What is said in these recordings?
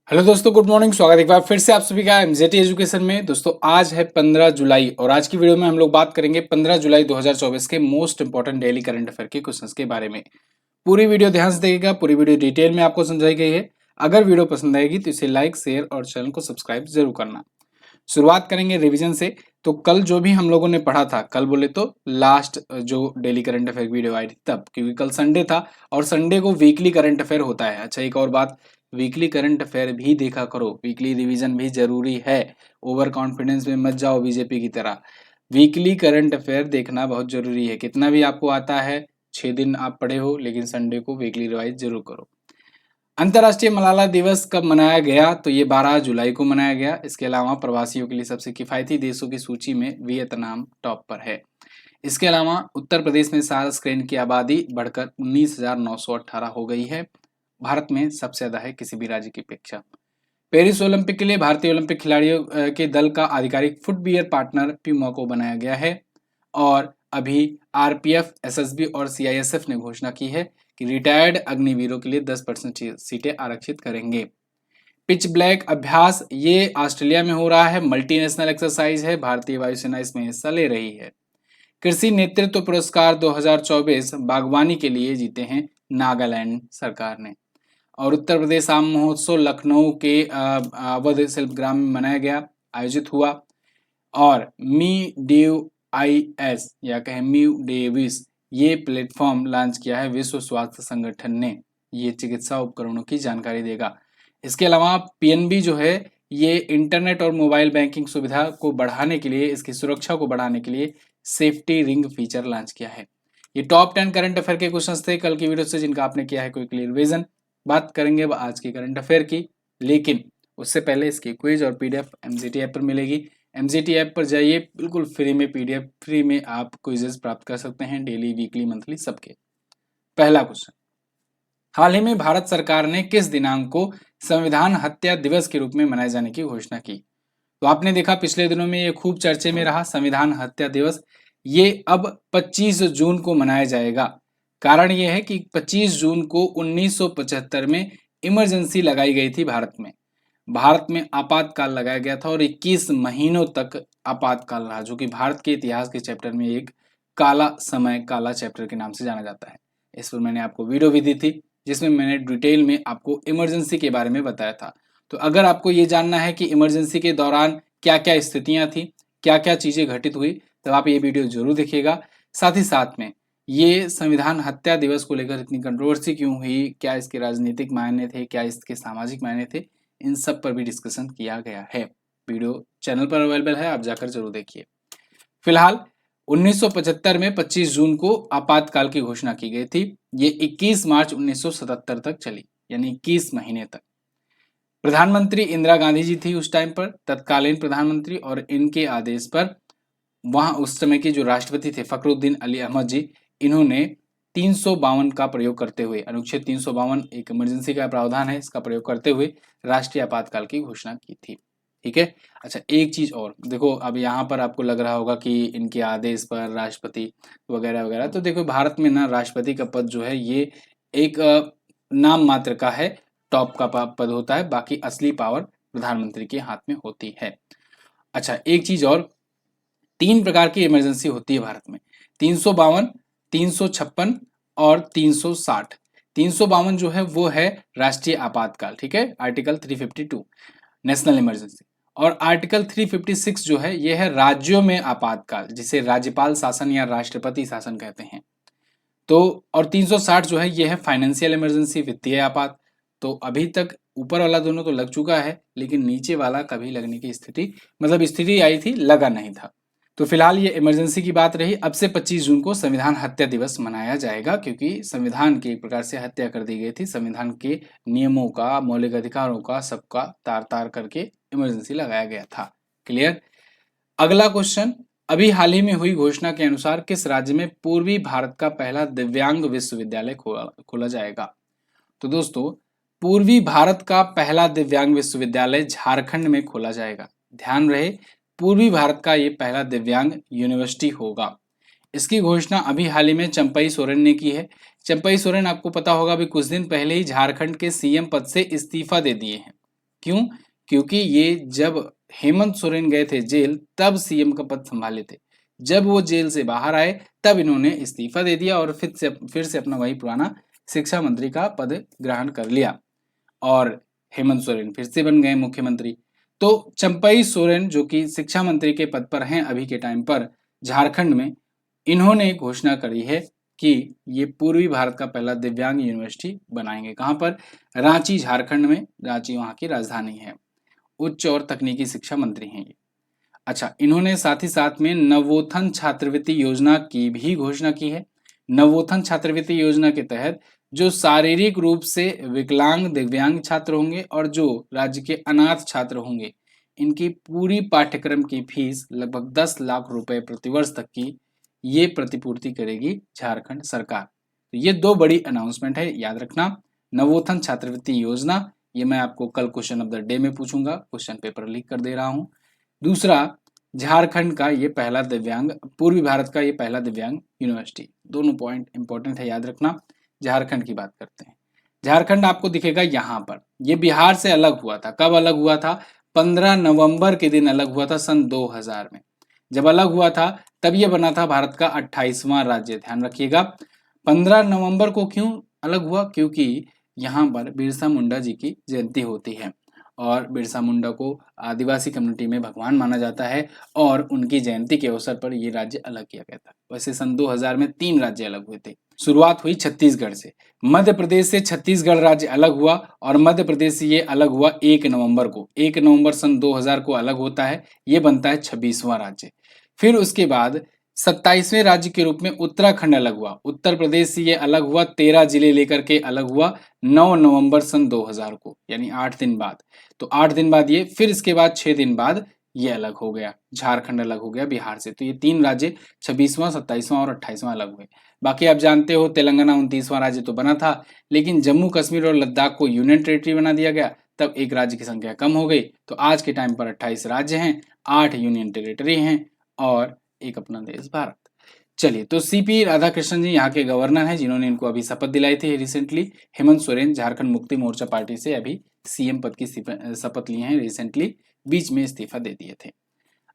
Hello दोस्तों, good morning. स्वागत है एक बार फिर से आप सभी का एमजेटी एजुकेशन में। दोस्तों आज है 15 जुलाई और आज की वीडियो में हम लोग बात करेंगे 15 जुलाई 2024 के most important daily current affair के क्वेश्चंस के बारे में। पूरी वीडियो ध्यान से देखिएगा, पूरी वीडियो डिटेल में आपको समझाई गई है। अगर वीडियो पसंद आएगी तो इसे लाइक, शेयर और चैनल को सब्सक्राइब जरूर करना। शुरुआत करेंगे रिवीजन से। तो कल जो भी हम लोगों ने पढ़ा था, कल बोले तो लास्ट जो डेली करंट अफेयर वीडियो आई थी तब, क्योंकि कल संडे था और संडे को वीकली करंट अफेयर होता है। अच्छा, एक और बात, वीकली करंट अफेयर भी देखा करो, वीकली रिवीजन भी जरूरी है। ओवर कॉन्फिडेंस में मत जाओ बीजेपी की तरह। वीकली करंट अफेयर देखना बहुत जरूरी है। कितना भी आपको आता है, 6 दिन आप पढ़े हो, लेकिन संडे को वीकली रिवाइज जरूर करो। अंतर्राष्ट्रीय मलाला दिवस कब मनाया गया? तो ये 12 जुलाई को मनाया गया। इसके अलावा प्रवासियों के लिए सबसे किफायती देशों की सूची में वियतनाम टॉप पर है। इसके अलावा उत्तर प्रदेश में सार्स स्क्रीन की आबादी बढ़कर 19,918 हो गई है। भारत में सबसे ज्यादा है किसी भी राज्य की अपेक्षा। पेरिस ओलंपिक के लिए भारतीय ओलंपिक खिलाड़ियों के दल का आधिकारिक फुटवियर पार्टनर प्यूमा को बनाया गया है। और अभी आरपीएफ, एसएसबी और सीआईएसएफ ने घोषणा की है कि रिटायर्ड अग्निवीरों के लिए 10% सीटें आरक्षित करेंगे। पिच ब्लैक अभ्यास ये ऑस्ट्रेलिया में हो रहा है, मल्टीनेशनल एक्सरसाइज है, भारतीय वायुसेना इसमें हिस्सा ले रही है। कृषि नेतृत्व पुरस्कार 2024 बागवानी के लिए जीते हैं नागालैंड सरकार ने। और उत्तर प्रदेश आम महोत्सव लखनऊ के अवध शिल्पग्राम में मनाया गया, आयोजित हुआ। और मी डेव आईएस या कहें म्यू डेविस, ये प्लेटफॉर्म लॉन्च किया है विश्व स्वास्थ्य संगठन ने। ये चिकित्सा उपकरणों की जानकारी देगा। इसके अलावा पीएनबी जो है, ये इंटरनेट और मोबाइल बैंकिंग सुविधा को बढ़ाने के लिए, इसकी सुरक्षा को बढ़ाने के लिए सेफ्टी रिंग फीचर लॉन्च किया है। ये टॉप 10 करंट अफेयर के क्वेश्चंस थे कल की वीडियो से, जिनका आपने किया है कोई क्लियर रिवीजन। बात करेंगे अब आज की करंट अफेयर की, लेकिन उससे पहले इसकी क्विज और पीडीएफ एमजीटी ऐप पर मिलेगी। एमजीटी ऐप पर जाइए, बिल्कुल फ्री में पीडीएफ, फ्री में आप क्विजेस प्राप्त कर सकते हैं, डेली, वीकली, मंथली, सबके। पहला क्वेश्चन, हाल ही में भारत सरकार ने किस दिनांक को संविधान हत्या दिवस के रूप में मनाए जाने की घोषणा की? तो आपने देखा पिछले दिनों में ये खूब चर्चे में रहा संविधान हत्या दिवस। ये अब 25 जून को मनाया जाएगा। कारण ये है कि 25 जून को 1975 में इमरजेंसी लगाई गई थी भारत में। भारत में आपातकाल लगाया गया था और 21 महीनों तक आपातकाल रहा, जो कि भारत के इतिहास के चैप्टर में एक काला समय, काला चैप्टर के नाम से जाना जाता है। इस पर मैंने आपको वीडियो भी दी थी, जिसमें मैंने डिटेल में आपको इमरजेंसी के बारे में बताया था। तो अगर आपको ये जानना है कि इमरजेंसी के दौरान क्या क्या स्थितियां थी, क्या क्या चीजें घटित हुई, तो आप ये वीडियो जरूर देखिएगा। साथ ही साथ में ये संविधान हत्या दिवस को लेकर इतनी कंट्रोवर्सी क्यों हुई, क्या इसके राजनीतिक मायने थे, क्या इसके सामाजिक मायने थे, इन सब पर भी डिस्कशन किया गया है। वीडियो चैनल पर अवेलेबल है, आप जाकर जरूर देखिए। फिलहाल 1975 में 25 जून को आपातकाल की घोषणा की गई थी। ये 21 मार्च 1977 तक चली, यानी 21 महीने तक। प्रधानमंत्री इंदिरा गांधी जी थी उस टाइम पर, तत्कालीन प्रधानमंत्री, और इनके आदेश पर वहां उस समय के जो राष्ट्रपति थे फखरुद्दीन अली अहमद जी, इन्होंने 352 का प्रयोग करते हुए, अनुच्छेद 352 एक इमरजेंसी का प्रावधान है, इसका प्रयोग करते हुए राष्ट्रीय आपातकाल की घोषणा की थी। ठीक है। अच्छा, एक चीज और देखो, अब यहाँ पर आपको लग रहा होगा कि इनके आदेश पर राष्ट्रपति वगैरह वगैरह, तो देखो भारत में ना राष्ट्रपति का पद जो है ये एक नाम मात्र का है, टॉप का पद होता है, बाकी असली पावर प्रधानमंत्री के हाथ में होती है। अच्छा, एक चीज और, 3 प्रकार की इमरजेंसी होती है भारत में, 352, 356 और 360। 352 जो है वो है राष्ट्रीय आपातकाल, ठीक है, आर्टिकल 352 नेशनल इमरजेंसी। और आर्टिकल 356 जो है ये है राज्यों में आपातकाल, जिसे राज्यपाल शासन या राष्ट्रपति शासन कहते हैं। तो और 360 जो है ये है फाइनेंशियल इमरजेंसी, वित्तीय आपात। तो अभी तक ऊपर वाला दोनों तो लग चुका है, लेकिन नीचे वाला कभी लगने की स्थिति, मतलब स्थिति आई थी, लगा नहीं था। तो फिलहाल ये इमरजेंसी की बात रही। अब से 25 जून को संविधान हत्या दिवस मनाया जाएगा, क्योंकि संविधान की एक प्रकार से हत्या कर दी गई थी। संविधान के नियमों का, मौलिक अधिकारों का, सबका तार तार करके इमरजेंसी लगाया गया था। क्लियर। अगला क्वेश्चन, अभी हाल ही में हुई घोषणा के अनुसार किस राज्य में पूर्वी भारत का पहला दिव्यांग विश्वविद्यालय खोला जाएगा? तो दोस्तों, पूर्वी भारत का पहला दिव्यांग विश्वविद्यालय झारखंड में खोला जाएगा। ध्यान रहे, पूर्वी भारत का ये पहला दिव्यांग यूनिवर्सिटी होगा। इसकी घोषणा अभी हाल ही में चंपई सोरेन ने की है। चंपई सोरेन आपको पता होगा, अभी कुछ दिन पहले ही झारखंड के सीएम पद से इस्तीफा दे दिए हैं। क्यों? क्योंकि ये जब हेमंत सोरेन गए थे जेल तब सीएम का पद संभाले थे। जब वो जेल से बाहर आए तब इन्होंने इस्तीफा दे दिया और फिर से अपना वही पुराना शिक्षा मंत्री का पद ग्रहण कर लिया और हेमंत सोरेन फिर से बन गए मुख्यमंत्री। तो चंपई सोरेन जो कि शिक्षा मंत्री के पद पर हैं अभी के टाइम पर झारखंड में, इन्होंने घोषणा करी है कि ये पूर्वी भारत का पहला दिव्यांग यूनिवर्सिटी बनाएंगे। कहाँ पर? रांची, झारखंड में। रांची वहाँ की राजधानी है। उच्च और तकनीकी शिक्षा मंत्री हैं ये। अच्छा, इन्होंने साथ ही साथ में नवोत्थान छात्रवृत्ति योजना की भी घोषणा की है। नवोत्थान छात्रवृत्ति योजना के तहत जो शारीरिक रूप से विकलांग दिव्यांग छात्र होंगे और जो राज्य के अनाथ छात्र होंगे, इनकी पूरी पाठ्यक्रम की फीस लगभग 10 लाख रुपए प्रतिवर्ष तक की ये प्रतिपूर्ति करेगी झारखंड सरकार। तो ये दो बड़ी अनाउंसमेंट है, याद रखना। नवोत्थान छात्रवृत्ति योजना, ये मैं आपको कल क्वेश्चन ऑफ द डे में पूछूंगा, क्वेश्चन पेपर लीक कर दे रहा हूं। दूसरा, झारखंड का ये पहला दिव्यांग, पूर्वी भारत का ये पहला दिव्यांग यूनिवर्सिटी। दोनों पॉइंट इंपॉर्टेंट है, याद रखना। झारखंड की बात करते हैं। झारखंड आपको दिखेगा यहाँ पर। ये बिहार से अलग हुआ था। कब अलग हुआ था? 15 नवंबर के दिन अलग हुआ था सन 2000 में। जब अलग हुआ था तब ये बना था भारत का 28वां राज्य। ध्यान रखिएगा। 15 नवंबर को क्यों अलग हुआ? क्योंकि यहाँ पर बिरसा मुंडा जी की जयंती होती है और बिरसा मुंडा को आदिवासी कम्युनिटी में भगवान माना जाता है और उनकी जयंती के अवसर पर ये राज्य अलग किया गया था। वैसे सन 2000 में 3 राज्य अलग हुए थे। शुरुआत हुई छत्तीसगढ़ से। मध्य प्रदेश से छत्तीसगढ़ राज्य अलग हुआ और मध्य प्रदेश से ये अलग हुआ 1 नवंबर को। 1 नवंबर सन 2000 को अलग होता है, ये बनता है 26वां राज्य। फिर उसके बाद 27वें राज्य के रूप में उत्तराखंड अलग हुआ। उत्तर प्रदेश से ये अलग हुआ, 13 जिले लेकर के अलग हुआ 9 नवंबर सन 2000 को, यानी 8 दिन बाद। तो 8 दिन बाद ये, फिर इसके बाद 6 दिन बाद ये अलग हो गया, झारखंड अलग हो गया बिहार से। तो ये 3 राज्य 26वां, 27वां और 28वां अलग हुए। बाकी आप जानते हो तेलंगाना 29वां राज्य तो बना था, लेकिन जम्मू कश्मीर और लद्दाख को यूनियन टेरिटरी बना दिया गया, तब एक राज्य की संख्या कम हो गई। तो आज के टाइम पर 28 राज्य हैं, 8 यूनियन टेरिटरी हैं और एक अपना देश भारत। चलिए, तो सीपी राधाकृष्णन जी यहाँ के गवर्नर हैं जिन्होंने इनको अभी शपथ दिलाई थी रिसेंटली। हेमंत सोरेन झारखंड मुक्ति मोर्चा पार्टी से अभी सीएम पद की शपथ लिए हैं रिसेंटली, बीच में इस्तीफा दे दिए थे।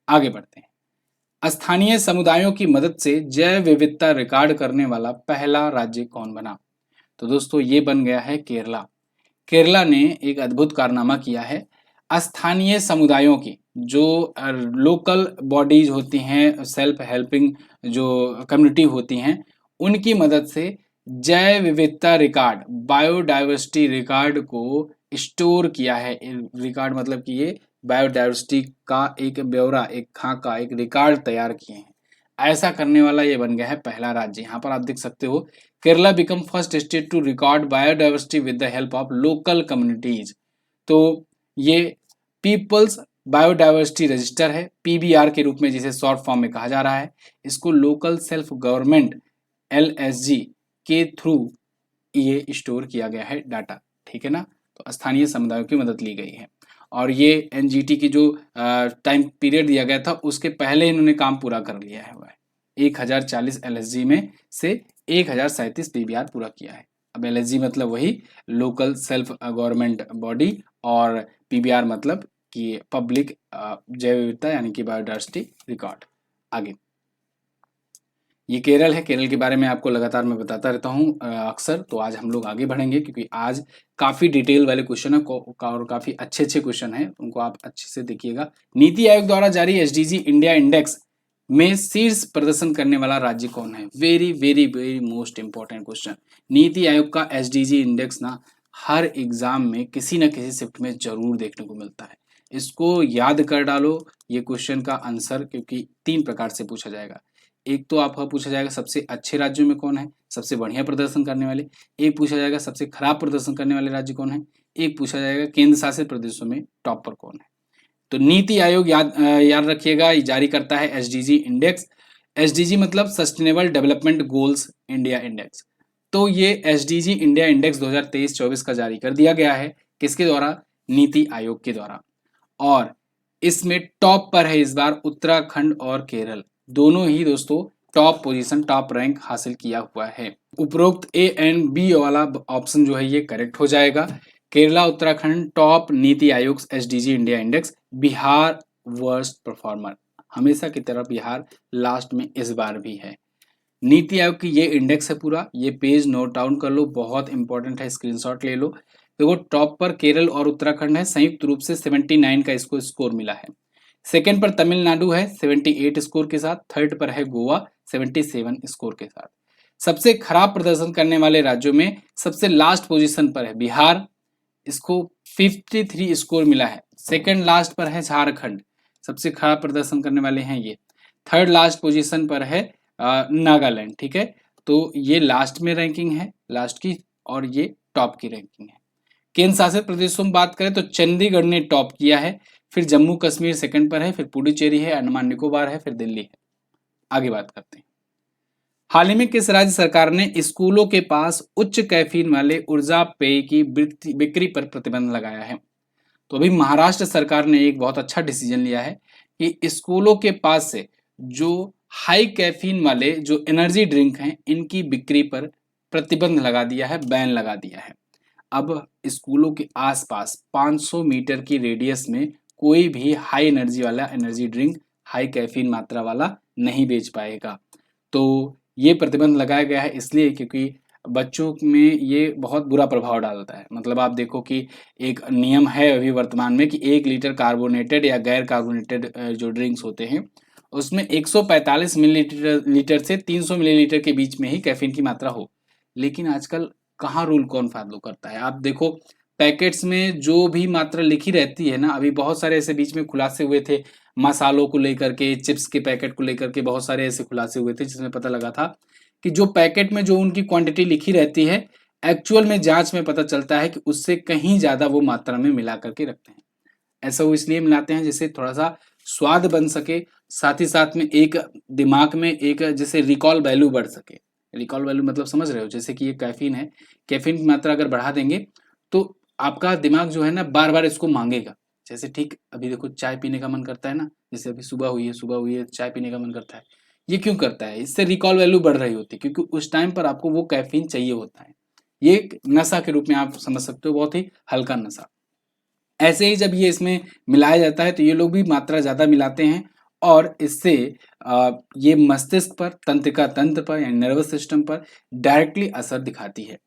आगे बढ़ते हैं। स्थानीय समुदायों की मदद से जैव विविधता रिकॉर्ड करने वाला पहला राज्य कौन बना? तो दोस्तों ये बन गया है केरला। केरला ने एक अद्भुत कारनामा किया है। स्थानीय समुदायों की जो लोकल बॉडीज होती हैं, सेल्फ हेल्पिंग जो कम्युनिटी होती हैं, उनकी मदद से जैव विविधता रिकॉर्ड, बायोडाइवर्सिटी रिकॉर्ड को स्टोर किया है। रिकॉर्ड मतलब कि ये बायोडाइवर्सिटी का एक ब्यौरा, एक खाका, एक रिकॉर्ड तैयार किए हैं। ऐसा करने वाला ये बन गया है पहला राज्य। यहाँ पर आप देख सकते हो, Kerala become first state to record biodiversity with the help of local communities. तो ये पीपल्स बायोडाइवर्सिटी रजिस्टर है, पीबीआर के रूप में जिसे शॉर्ट फॉर्म में कहा जा रहा है। इसको लोकल सेल्फ गवर्नमेंट एलएसजी के थ्रू ये स्टोर किया गया है डाटा, ठीक है ना। तो स्थानीय समुदायों की मदद ली गई है और ये एनजीटी की जो टाइम पीरियड दिया गया था उसके पहले इन्होंने काम पूरा कर लिया है। वह 1040 एलएसजी में से 1037 पीबीआर पूरा किया है। अब एलएसजी मतलब वही लोकल सेल्फ गवर्नमेंट बॉडी और पीबीआर मतलब कि पब्लिक जैव विविधता यानी कि बायोडाइवर्सिटी रिकॉर्ड। आगे ये केरल है। केरल के बारे में आपको लगातार मैं बताता रहता हूँ अक्सर। तो आज हम लोग आगे बढ़ेंगे क्योंकि आज काफी डिटेल वाले क्वेश्चन है और काफी अच्छे क्वेश्चन हैं, उनको आप अच्छे से देखिएगा। नीति आयोग द्वारा जारी एसडीजी इंडिया इंडेक्स में शीर्ष प्रदर्शन करने वाला राज्य कौन है? Very very very most important question. NITI Aayog का एसडीजी इंडेक्स ना हर एग्जाम में किसी न किसी शिफ्ट में जरूर देखने को मिलता है। इसको याद कर डालो ये क्वेश्चन का आंसर, क्योंकि 3 प्रकार से पूछा जाएगा। एक तो आपका पूछा जाएगा सबसे अच्छे राज्यों में कौन है, सबसे बढ़िया प्रदर्शन करने वाले। एक पूछा जाएगा सबसे खराब प्रदर्शन करने वाले राज्य कौन है। एक पूछा जाएगा केंद्र शासित प्रदेशों में टॉप पर कौन है। तो नीति आयोग याद रखिएगा, ये जारी करता है एसडीजी इंडेक्स। एसडीजी मतलब sustainable development goals India index. तो ये एसडीजी इंडिया इंडेक्स 2023-24 का जारी कर दिया गया है। किसके द्वारा? नीति आयोग के द्वारा। और इसमें टॉप पर है इस बार उत्तराखंड और केरल, दोनों ही दोस्तों टॉप पोजीशन, टॉप रैंक हासिल किया हुआ है। उपरोक्त ए एंड बी वाला ऑप्शन जो है ये करेक्ट हो जाएगा। Kerala Uttarakhand top NITI Aayog SDG India index, Bihar worst performer. हमेशा की तरह बिहार लास्ट में इस बार भी है। नीति आयोग की ये इंडेक्स है पूरा, ये पेज नोट डाउन कर लो, बहुत इंपॉर्टेंट है, स्क्रीनशॉट ले लो। देखो टॉप पर केरल और उत्तराखंड है, संयुक्त रूप से 79 का इसको स्कोर मिला है। सेकंड पर तमिलनाडु है 78 स्कोर के साथ, थर्ड पर है गोवा 77 स्कोर के साथ। सबसे खराब प्रदर्शन करने वाले राज्यों में सबसे लास्ट पोजीशन पर है बिहार, इसको 53 स्कोर मिला है। सेकंड लास्ट पर है झारखंड, सबसे खराब प्रदर्शन करने वाले हैं ये। थर्ड लास्ट पोजीशन पर है नागालैंड, ठीक है। तो ये लास्ट में रैंकिंग है, लास्ट की, और ये टॉप की रैंकिंग है। केंद्र शासित प्रदेशों में बात करें तो चंडीगढ़ ने टॉप किया है, फिर जम्मू कश्मीर सेकंड पर है, फिर पुडुचेरी है, अंडमान निकोबार है, फिर दिल्ली है। आगे बात करते हैं। हाल ही में किस राज्य सरकार ने स्कूलों के पास उच्च कैफीन वाले ऊर्जा पेय की बिक्री पर प्रतिबंध लगाया है? तो अभी महाराष्ट्र सरकार ने एक बहुत अच्छा डिसीजन लिया है कि स्कूलों के पास से जो हाई कैफीन वाले जो एनर्जी ड्रिंक हैं इनकी बिक्री पर प्रतिबंध लगा दिया है, बैन लगा दिया है। अब स्कूलों के आसपास 500 मीटर की रेडियस में कोई भी हाई एनर्जी वाला एनर्जी ड्रिंक हाई कैफीन मात्रा वाला नहीं बेच पाएगा। तो ये प्रतिबंध लगाया गया है इसलिए क्योंकि बच्चों में ये बहुत बुरा प्रभाव डालता है। मतलब आप देखो कि एक नियम है अभी वर्तमान में कि 1 लीटर कार्बोनेटेड या गैर कार्बोनेटेड जो ड्रिंक्स होते हैं उसमें 145 मिलीलीटर से 300 मिलीलीटर के बीच में ही कैफीन की मात्रा हो। लेकिन आजकल कहाँ रूल कौन फॉलो करता है? आप देखो पैकेट्स में जो भी मात्रा लिखी रहती है ना, अभी बहुत सारे ऐसे बीच में खुलासे हुए थे मसालों को लेकर के, चिप्स के पैकेट को लेकर के बहुत सारे ऐसे खुलासे हुए थे जिसमें पता लगा था कि जो पैकेट में जो उनकी क्वांटिटी लिखी रहती है एक्चुअल में जांच में पता चलता है कि उससे कहीं ज्यादा वो मात्रा में मिला करके रखते हैं। ऐसा वो इसलिए मिलाते हैं जिससे थोड़ा सा स्वाद बन सके, साथ ही साथ में एक दिमाग में एक जैसे रिकॉल वैल्यू बढ़ सके। रिकॉल वैल्यू मतलब समझ रहे हो, जैसे कि ये कैफीन है, कैफीन की मात्रा अगर बढ़ा देंगे तो आपका दिमाग जो है ना बार बार इसको मांगेगा। जैसे ठीक अभी देखो चाय पीने का मन करता है ना, जैसे अभी सुबह हुई है चाय पीने का मन करता है। ये क्यों करता है? इससे रिकॉल वैल्यू बढ़ रही होती है क्योंकि उस टाइम पर आपको वो कैफीन चाहिए होता है। ये एक नशा के रूप में आप समझ सकते हो, बहुत ही हल्का नशा। ऐसे ही जब ये इसमें मिलाया जाता है तो ये लोग भी मात्रा ज्यादा मिलाते हैं और इससे ये मस्तिष्क पर, तंत्रिका तंत्र पर यानी नर्वस सिस्टम पर डायरेक्टली असर दिखाती है।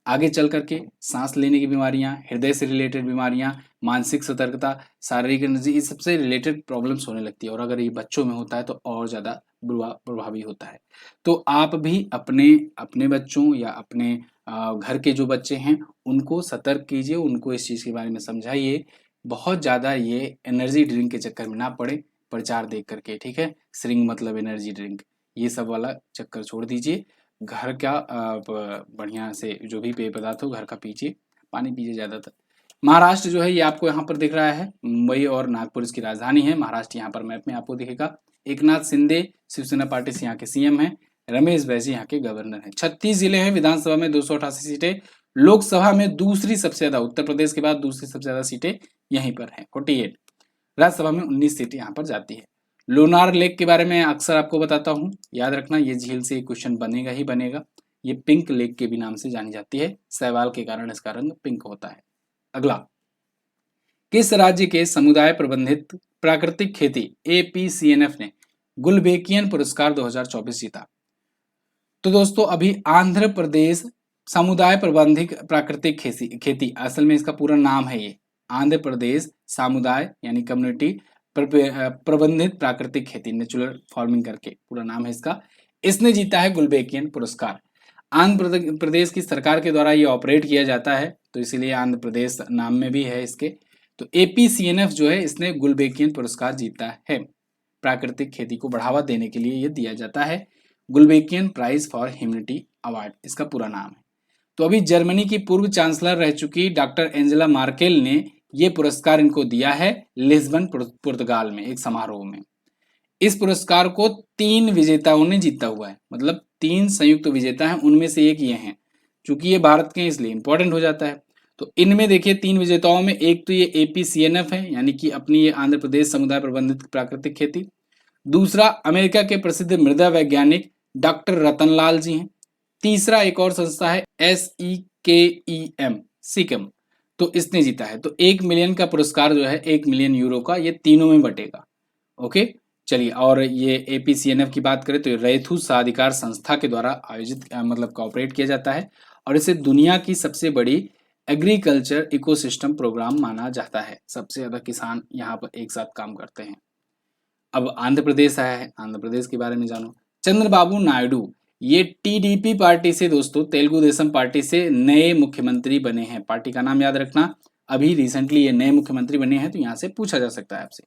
आगे चल करके सांस लेने की बीमारियां, हृदय से रिलेटेड बीमारियां, मानसिक सतर्कता, शारीरिक एनर्जी, इस सबसे रिलेटेड प्रॉब्लम्स होने लगती है और अगर ये बच्चों में होता है तो और ज्यादा बुरा प्रभावी होता है। तो आप भी अपने अपने बच्चों या अपने घर के जो बच्चे हैं उनको सतर्क कीजिए, उनको इस चीज के बारे में समझाइए। बहुत ज्यादा ये एनर्जी ड्रिंक के चक्कर में ना पड़े प्रचार देख करके, ठीक है। स्रिंग मतलब एनर्जी ड्रिंक, ये सब वाला चक्कर छोड़ दीजिए। घर का बढ़िया से जो भी पेय पदार्थ हो घर का पीजिए, पानी पीजिए ज्यादातर। महाराष्ट्र जो है ये आपको यहाँ पर दिख रहा है, मुंबई और नागपुर इसकी राजधानी है। महाराष्ट्र यहाँ पर मैप में आपको दिखेगा। एकनाथ शिंदे शिवसेना पार्टी से यहाँ के सीएम हैं। रमेश बैजी यहाँ के गवर्नर हैं। 36 जिले हैं, विधानसभा में 288 सीटें, लोकसभा में दूसरी सबसे ज्यादा, उत्तर प्रदेश के बाद दूसरी सबसे ज्यादा सीटें यहीं पर हैं 48। राज्यसभा में 19 सीटें यहाँ पर जाती है। लोनार लेक के बारे में अक्सर आपको बताता हूँ, याद रखना ये झील से क्वेश्चन बनेगा ही बनेगा। ये पिंक लेक के भी नाम से जानी जाती है, शैवाल के कारण इसका रंग पिंक होता है। अगला, किस राज्य के समुदाय प्रबंधित प्राकृतिक खेती एपीसीएनएफ ने गुलबेकियन पुरस्कार 2024 जीता? तो दोस्तों अभी आंध्र प्रदेश समुदाय प्रबंधित प्राकृतिक खेती असल में इसका पूरा नाम है ये, आंध्र प्रदेश समुदाय यानी कम्युनिटी प्रबंधित प्राकृतिक खेती, नेचुरल फार्मिंग करके पूरा नाम है इसका। इसने जीता है गुलबेकियन पुरस्कार। आंध्र प्रदेश की सरकार के द्वारा ये ऑपरेट किया जाता है तो इसीलिए आंध्र प्रदेश नाम में भी है इसके। तो एपीसीएनएफ जो है इसने गुलबेकियन पुरस्कार जीता है। प्राकृतिक खेती को बढ़ावा देने के लिए ये दिया जाता है, गुलबेकियन प्राइज फॉर ह्यूमैनिटी अवार्ड इसका पूरा नाम है। तो अभी जर्मनी की पूर्व चांसलर रह चुकी डॉक्टर एंजेला मार्केल ने ये पुरस्कार इनको दिया है लिस्बन पुर्तगाल में एक समारोह में। इस पुरस्कार को 3 विजेताओं ने जीता हुआ है, मतलब 3 संयुक्त विजेता हैं, उनमें से एक ये हैं। चूंकि ये भारत के इसलिए इंपॉर्टेंट हो जाता है। तो इनमें देखिए 3 विजेताओं में एक तो ये एपीसीएनएफ है यानी कि अपनी ये आंध्र प्रदेश समुदाय प्रबंधित प्राकृतिक खेती। दूसरा अमेरिका के प्रसिद्ध मृदा वैज्ञानिक डॉक्टर रतनलाल जी हैं। तीसरा एक और संस्था है SEKEM, सिकम। तो इसने जीता है। तो 1 मिलियन का पुरस्कार जो है 1 मिलियन यूरो का, ये तीनों में बटेगा। ओके, चलिए। और ये एपीसीएनएफ की बात करें तो रैथू साधिकार संस्था के द्वारा आयोजित मतलब कॉपरेट किया जाता है और इसे दुनिया की सबसे बड़ी एग्रीकल्चर इकोसिस्टम प्रोग्राम माना जाता है। सबसे ज्यादा किसान यहाँ पर एक साथ काम करते हैं। अब आंध्र प्रदेश आया है, आंध्र प्रदेश के बारे में जानो। चंद्रबाबू नायडू, ये टीडीपी पार्टी से दोस्तों, तेलुगु देशम पार्टी से नए मुख्यमंत्री बने हैं। पार्टी का नाम याद रखना, अभी रिसेंटली ये नए मुख्यमंत्री बने हैं, तो यहाँ से पूछा जा सकता है आपसे।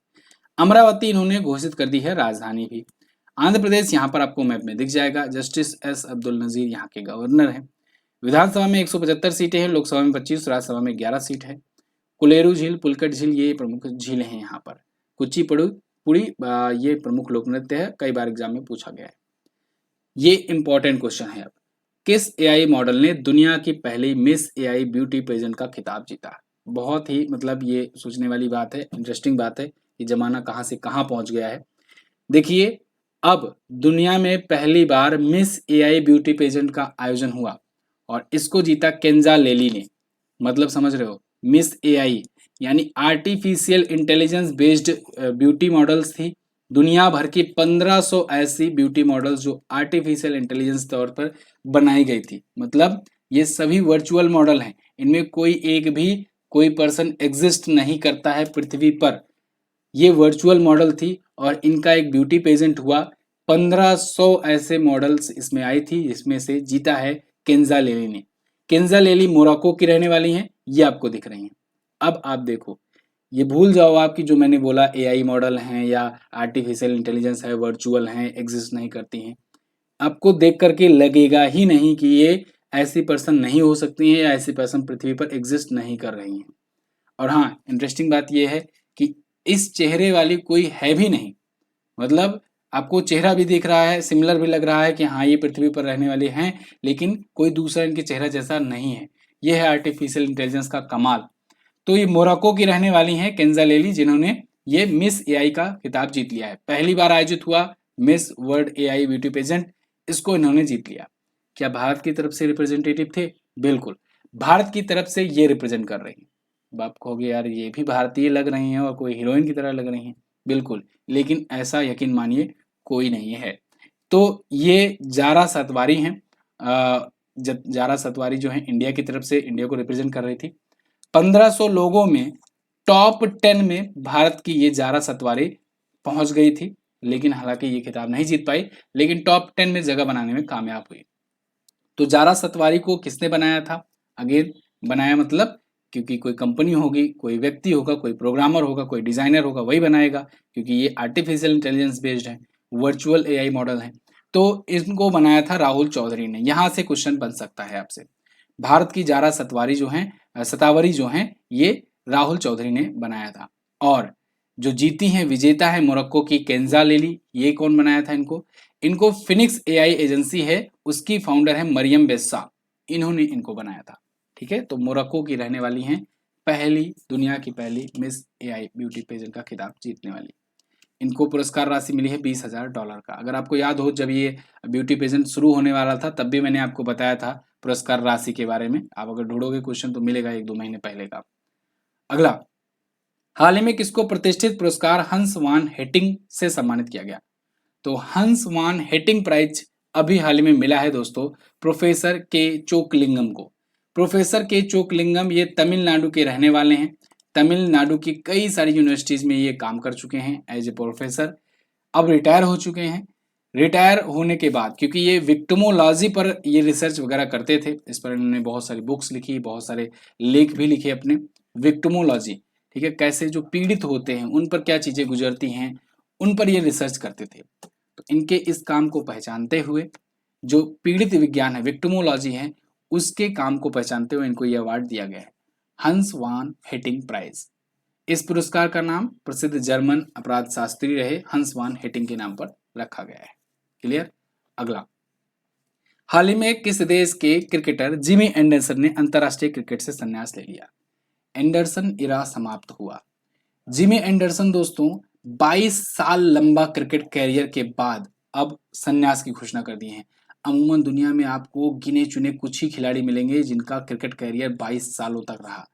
अमरावती इन्होंने घोषित कर दी है राजधानी भी। आंध्र प्रदेश यहाँ पर आपको मैप में दिख जाएगा। जस्टिस एस अब्दुल नजीर यहाँ के गवर्नर हैं। विधानसभा में 175 सीटें हैं, लोकसभा में 25, राज्यसभा में 11 सीट है। कुलेरू झील, पुलकट झील, ये प्रमुख झीलें हैं यहाँ पर। कुचिपुड़ी पुड़ी ये प्रमुख लोक नृत्य है, कई बार एग्जाम में पूछा गया है। ये इंपॉर्टेंट क्वेश्चन है। अब किस एआई मॉडल ने दुनिया की पहली मिस एआई ब्यूटी पेजेंट का खिताब जीता? बहुत ही मतलब ये सोचने वाली बात है, इंटरेस्टिंग बात है, ये जमाना कहाँ से कहाँ पहुंच गया है। देखिए, अब दुनिया में पहली बार मिस एआई ब्यूटी पेजेंट का आयोजन हुआ और इसको जीता केंजा लेली ने। मतलब समझ रहे हो, मिस एआई यानी artificial intelligence based beauty models थी। दुनिया भर की 1500 ऐसी ब्यूटी मॉडल्स जो आर्टिफिशियल इंटेलिजेंस तौर पर बनाई गई थी। मतलब ये सभी वर्चुअल मॉडल हैं, इनमें कोई एक भी कोई पर्सन एग्जिस्ट नहीं करता है पृथ्वी पर। ये वर्चुअल मॉडल थी और इनका एक ब्यूटी पेजेंट हुआ। 1500 ऐसे मॉडल्स इसमें आई थी, जिसमें से जीता है केंजा लेली ने। केंजा लेली मोरक्को की रहने वाली हैं, ये आपको दिख रही हैं। अब आप देखो, ये भूल जाओ आपकी जो मैंने बोला एआई मॉडल हैं या आर्टिफिशियल इंटेलिजेंस है, वर्चुअल हैं, एग्जिस्ट नहीं करती हैं। आपको देख करके लगेगा ही नहीं कि ये ऐसी पर्सन नहीं हो सकती हैं या ऐसी पर्सन पृथ्वी पर एग्जिस्ट नहीं कर रही हैं। और हाँ, इंटरेस्टिंग बात यह है कि इस चेहरे वाली कोई है भी नहीं। मतलब आपको चेहरा भी दिख रहा है, सिमिलर भी लग रहा है कि हाँ ये पृथ्वी पर रहने वाले हैं, लेकिन कोई दूसरा इनके चेहरा जैसा नहीं है। ये है आर्टिफिशियल इंटेलिजेंस का कमाल। तो ये मोरक्को की रहने वाली हैं केंजा लेली, जिन्होंने ये मिस एआई का खिताब जीत लिया है। पहली बार आयोजित हुआ miss world AI beauty pageant, इसको इन्होंने जीत लिया। क्या भारत की तरफ से रिप्रेजेंटेटिव थे? बिल्कुल, भारत की तरफ से ये रिप्रेजेंट कर रही हैं। अब आप कहोगे यार ये भी भारतीय लग रही हैं और कोई हीरोइन की तरह लग रही हैं। बिल्कुल, लेकिन ऐसा यकीन मानिए कोई नहीं है। तो ये जारा सतवारी हैं। जारा सतवारी जो है इंडिया की तरफ से इंडिया को रिप्रेजेंट कर रही थी। 1500 लोगों में टॉप 10 में भारत की ये जारा सतवारी पहुंच गई थी, लेकिन हालांकि ये खिताब नहीं जीत पाई, लेकिन टॉप 10 में जगह बनाने में कामयाब हुई। तो जारा सतवारी को किसने बनाया था? अगेन बनाया मतलब क्योंकि कोई कंपनी होगी, कोई व्यक्ति होगा, कोई प्रोग्रामर होगा, कोई डिजाइनर होगा, वही बनाएगा, क्योंकि ये आर्टिफिशियल इंटेलिजेंस बेस्ड है, वर्चुअल एआई मॉडल है। तो इसको बनाया था राहुल चौधरी ने। यहां से क्वेश्चन बन सकता है आपसे। भारत की जारा सतवारी जो है, सतावरी जो है, ये राहुल चौधरी ने बनाया था। और जो जीती हैं, विजेता है मोरक्को की केंजा लेली। ये कौन बनाया था इनको? इनको फिनिक्स एआई एजेंसी है, उसकी फाउंडर है मरियम बेस्सा, इन्होंने इनको बनाया था। ठीक है, तो मोरक्को की रहने वाली हैं, पहली दुनिया की पहली मिस एआई ब्यूटी पेजेंट का खिताब जीतने वाली। इनको पुरस्कार राशि मिली है $20,000 का। अगर आपको याद हो, जब ये ब्यूटी पेजेंट शुरू होने वाला था तब भी मैंने आपको बताया था पुरस्कार राशि के बारे में। आप अगर ढूंढोगे क्वेश्चन तो मिलेगा 1-2 महीने पहले का। अगला, हाल ही में किसको प्रतिष्ठित पुरस्कार हंस वान हेटिंग से सम्मानित किया गया? तो हंस वान हेटिंग प्राइज अभी हाल ही में मिला है दोस्तों प्रोफेसर के चोकलिंगम को। प्रोफेसर के चोकलिंगम ये तमिलनाडु के रहने वाले हैं। तमिलनाडु की कई सारी यूनिवर्सिटीज में ये काम कर चुके हैं एज ए प्रोफेसर। अब रिटायर हो चुके हैं। रिटायर होने के बाद, क्योंकि ये विक्टिमोलॉजी पर ये रिसर्च वगैरह करते थे, इस पर इन्होंने बहुत सारी बुक्स लिखी, बहुत सारे लेख भी लिखे अपने। विक्टिमोलॉजी, ठीक है, कैसे जो पीड़ित होते हैं उन पर क्या चीजें गुजरती हैं, उन पर ये रिसर्च करते थे। तो इनके इस काम को पहचानते हुए, जो पीड़ित विज्ञान है, विक्टिमोलॉजी है, उसके काम को पहचानते हुए इनको ये अवार्ड दिया गया है, हंस वान हेटिंग प्राइज। इस पुरस्कार का नाम प्रसिद्ध जर्मन अपराध शास्त्री रहे हंस वान हेटिंग के नाम पर रखा गया है। क्लियर? अगला, हाल ही में किस देश के क्रिकेटर जिमी एंडरसन ने अंतरराष्ट्रीय क्रिकेट से संन्यास ले लिया? एंडरसन इरा समाप्त हुआ। जिमी एंडरसन दोस्तों 22 साल लंबा क्रिकेट कैरियर के बाद अब संन्यास की घोषणा कर दी है। अमूमन दुनिया में आपको गिने चुने कुछ ही खिलाड़ी मिलेंगे जिनका क्रिकेट कैरियर 22 सालों तक रहा,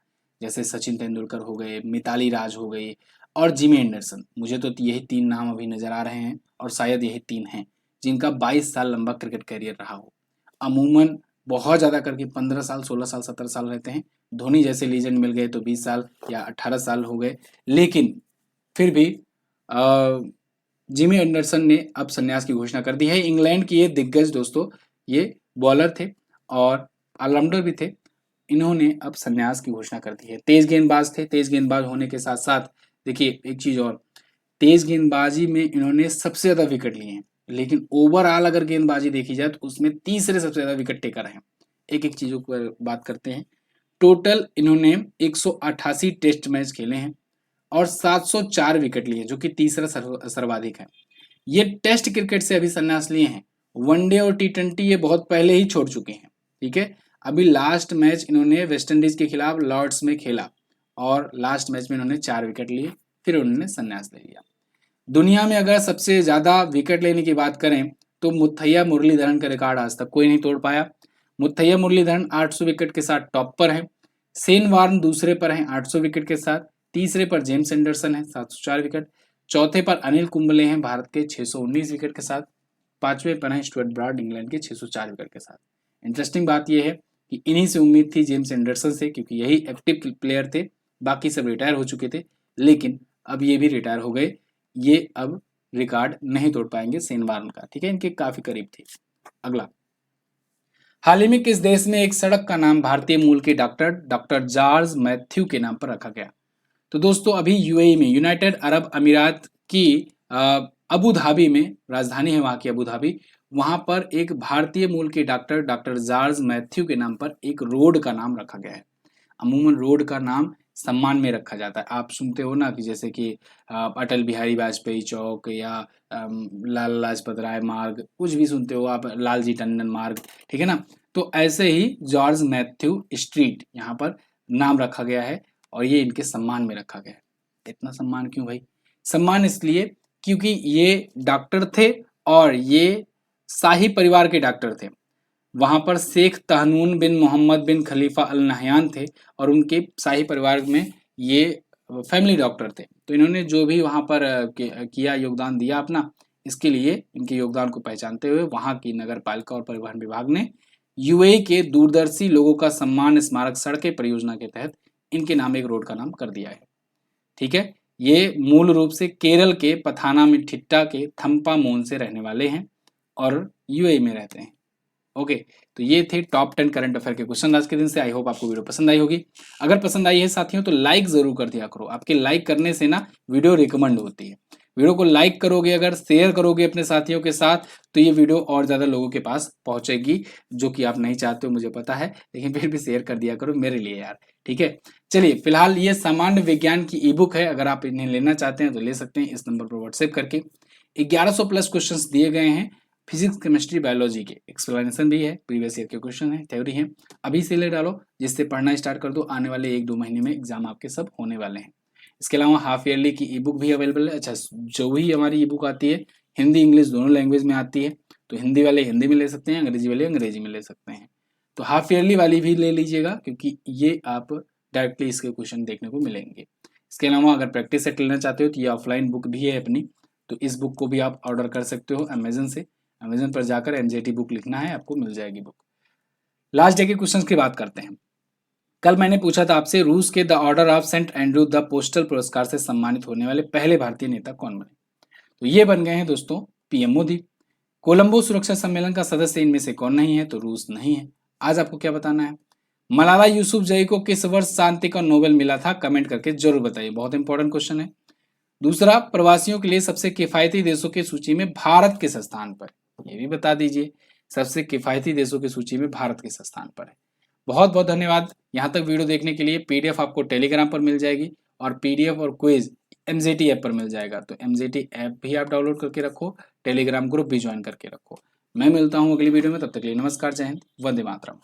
जैसे सचिन तेंदुलकर हो गए, मिताली राज हो गई और जिमी एंडरसन। मुझे तो यही 3 नाम अभी नज़र आ रहे हैं और शायद यही 3 हैं जिनका 22 साल लंबा क्रिकेट करियर रहा हो। अमूमन बहुत ज़्यादा करके 15 साल, 16 साल, 17 साल रहते हैं। धोनी जैसे लीजेंड मिल गए तो 20 साल या 18 साल हो गए। लेकिन फिर भी जिमी एंडरसन ने अब संन्यास की घोषणा कर दी है। इंग्लैंड की ये दिग्गज दोस्तों, ये बॉलर थे और ऑलराउंडर भी थे। इन्होंने अब संन्यास की घोषणा कर दी है। तेज गेंदबाज थे, तेज गेंदबाज होने के साथ साथ देखिए एक चीज और, तेज गेंदबाजी में इन्होंने सबसे ज्यादा विकेट लिए हैं, लेकिन ओवरऑल अगर गेंदबाजी देखी जाए तो उसमें तीसरे सबसे ज्यादा विकेट टेकर हैं। एक एक चीजों पर बात करते हैं। टोटल इन्होंने 188 टेस्ट मैच खेले हैं और 704 विकेट लिए, जो कि तीसरा सर्वाधिक है। ये टेस्ट क्रिकेट से अभी संन्यास लिए हैं। वनडे और टी20 ये बहुत पहले ही छोड़ चुके हैं। ठीक है, अभी लास्ट मैच इन्होंने वेस्टइंडीज के खिलाफ लॉर्ड्स में खेला और लास्ट मैच में इन्होंने 4 विकेट लिए, फिर उन्होंने संन्यास ले लिया। दुनिया में अगर सबसे ज्यादा विकेट लेने की बात करें तो मुथैया मुरलीधरन का रिकॉर्ड आज तक कोई नहीं तोड़ पाया। मुथैया मुरलीधरन 800 विकेट के साथ टॉप पर है। शेन वार्न दूसरे पर हैं 800 विकेट के साथ। तीसरे पर जेम्स एंडरसन है 704 विकेट। चौथे पर अनिल कुंबले हैं भारत के 619 विकेट के साथ। पांचवें पर हैं स्टुअर्ट ब्रॉड इंग्लैंड के 604 विकेट के साथ। इंटरेस्टिंग बात यह है कि इन्हीं से उम्मीद थी जेम्स एंडरसन से, क्योंकि यही एक्टिव प्लेयर थे, बाकी सब रिटायर हो चुके थे, लेकिन अब ये भी रिटायर हो गए। ये अब रिकॉर्ड नहीं तोड़ पाएंगे शेन वार्न का। ठीक है, इनके काफी करीब थे। अगला, हाल ही में किस देश में एक सड़क का नाम भारतीय मूल के डॉक्टर जॉर्ज मैथ्यू के नाम पर रखा गया? तो दोस्तों अभी यूएई में, यूनाइटेड अरब अमीरात की अबू धाबी में, राजधानी है वहां की अबू धाबी, वहां पर एक भारतीय मूल के डॉक्टर जॉर्ज मैथ्यू के नाम पर एक रोड का नाम रखा गया है। अमूमन रोड का नाम सम्मान में रखा जाता है। आप सुनते हो ना कि जैसे कि अटल बिहारी वाजपेयी चौक या लाला लाजपत राय मार्ग, कुछ भी सुनते हो आप, लालजी टंडन मार्ग, ठीक है ना। तो ऐसे ही जॉर्ज मैथ्यू स्ट्रीट यहाँ पर नाम रखा गया है और ये इनके सम्मान में रखा गया है। इतना सम्मान क्यों भाई? सम्मान इसलिए क्योंकि ये डॉक्टर थे और ये शाही परिवार के डॉक्टर थे। वहां पर शेख तहनून बिन मोहम्मद बिन खलीफा अल नहयान थे और उनके शाही परिवार में ये फैमिली डॉक्टर थे। तो इन्होंने जो भी वहां पर किया, योगदान दिया अपना, इसके लिए इनके योगदान को पहचानते हुए वहां की नगर पालिका और परिवहन विभाग ने यूएई के दूरदर्शी लोगों का सम्मान स्मारक सड़कें परियोजना के तहत इनके नाम एक रोड का नाम कर दिया है। ठीक है, ये मूल रूप से केरल के पथानामथिट्टा के थम्पामोन से रहने वाले हैं और यूएई में रहते हैं। ओके, तो ये थे टॉप 10 करंट अफेयर के क्वेश्चन आज के दिन से। आई होप आपको वीडियो पसंद आई होगी। अगर पसंद आई है साथियों तो लाइक जरूर कर दिया करो। आपके लाइक करने से ना वीडियो रिकमेंड होती है। वीडियो को लाइक करोगे, अगर शेयर करोगे अपने साथियों के साथ, तो ये वीडियो और ज्यादा लोगों के पास पहुंचेगी, जो कि आप नहीं चाहते हो मुझे पता है, लेकिन फिर भी शेयर कर दिया करो मेरे लिए यार। ठीक है, चलिए फिलहाल ये सामान्य विज्ञान की ई बुक है, अगर आप इन्हें लेना चाहते हैं तो ले सकते हैं इस नंबर पर व्हाट्सएप करके। 1100 प्लस क्वेश्चन दिए गए हैं, फिजिक्स केमिस्ट्री बायोलॉजी के, एक्सप्लेनेशन भी है, प्रीवियस ईयर के क्वेश्चन है, थ्योरी है। अभी से ले डालो, जिससे पढ़ना स्टार्ट कर दो, आने वाले 1-2 महीने में एग्जाम आपके सब होने वाले हैं। इसके अलावा हाफ ईयरली की ई बुक भी अवेलेबल है। अच्छा, जो भी हमारी ई बुक आती है हिंदी इंग्लिश दोनों लैंग्वेज में आती है, तो हिंदी वाले हिंदी में ले सकते हैं, अंग्रेजी वाले अंग्रेजी में ले सकते हैं। तो हाफ ईयरली वाली भी ले लीजिएगा, क्योंकि ये आप डायरेक्टली इसके क्वेश्चन देखने को मिलेंगे। इसके अलावा अगर प्रैक्टिस सेट लेना चाहते हो तो ये ऑफलाइन बुक भी है अपनी, तो इस बुक को भी आप ऑर्डर कर सकते हो अमेजन से। अमेजन पर जाकर एनजेटी बुक लिखना है, आपको मिल जाएगी बुक। लास्ट डे के क्वेश्चंस की बात करते हैं। कल मैंने पूछा था आपसे, रूस के the order of saint Andrew the apostle पुरस्कार से सम्मानित होने वाले पहले भारतीय नेता कौन बने? तो ये बन गए हैं दोस्तों पीएम मोदी। कोलंबो सुरक्षा सम्मेलन का सदस्य इनमें से कौन नहीं है? तो रूस नहीं है। आज आपको क्या बताना है? मलाला यूसुफजई को किस वर्ष शांति का नोबेल मिला था? कमेंट करके जरूर बताइए, बहुत इंपॉर्टेंट क्वेश्चन है। दूसरा, प्रवासियों के लिए सबसे किफायती देशों की सूची में भारत किस स्थान पर? ये भी बता दीजिए, सबसे किफायती देशों की सूची में भारत किस स्थान पर है। बहुत बहुत धन्यवाद यहाँ तक वीडियो देखने के लिए। पीडीएफ आपको टेलीग्राम पर मिल जाएगी और पीडीएफ और क्विज एमजेटी ऐप पर मिल जाएगा, तो एमजेटी ऐप भी आप डाउनलोड करके रखो, टेलीग्राम ग्रुप भी ज्वाइन करके रखो। मैं मिलता हूँ अगली वीडियो में, तब तक के लिए नमस्कार, जय हिंद, वंदे मातरम।